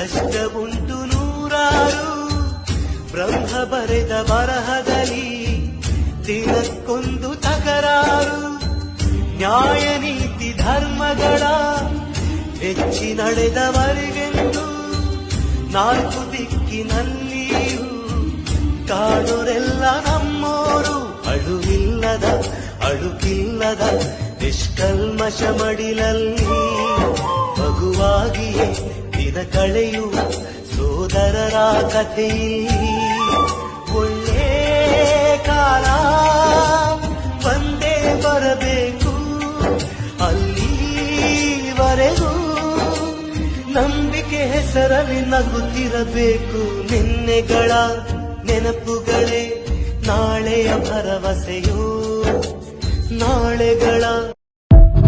ಕಷ್ಟ ಉಂಟು ನೂರಾರು, ಬ್ರಹ್ಮ ಬರೆದ ಬರಹದಲ್ಲಿ ದಿನಕ್ಕೊಂದು ತಕರಾರು. ನ್ಯಾಯ ನೀತಿ ಧರ್ಮಗಳ ಹೆಚ್ಚಿ ನಡೆದವರಿಗೆಂದು ನಾಲ್ಕು ದಿಕ್ಕಿನಲ್ಲಿಯೂ ಕಾಣುರೆಲ್ಲ ನಮ್ಮೋರು. ಅಳುವಿಲ್ಲದ ಅಳುಕಿಲ್ಲದ ನಿಷ್ಕಲ್ಮಶ ಮಡಿಲಲ್ಲಿ ಮಗುವಾಗಿಯೇ ದಿನ ಕಳೆಯುವ ಸೋದರರ ಕಥೆಯಲ್ಲಿ ಒಳ್ಳೆ ಕಾಲ ಬಂದೇ ಬರಬೇಕು. ಅಲ್ಲಿವರೆಗೂ ನಂಬಿಕೆ ಹೆಸರಲ್ಲಿ ನಗುತ್ತಿರಬೇಕು. ನಿನ್ನೆಗಳ ನೆನಪುಗಳೇ ನಾಳೆಯ ಭರವಸೆಯೋ, ನಾಳೆಗಳ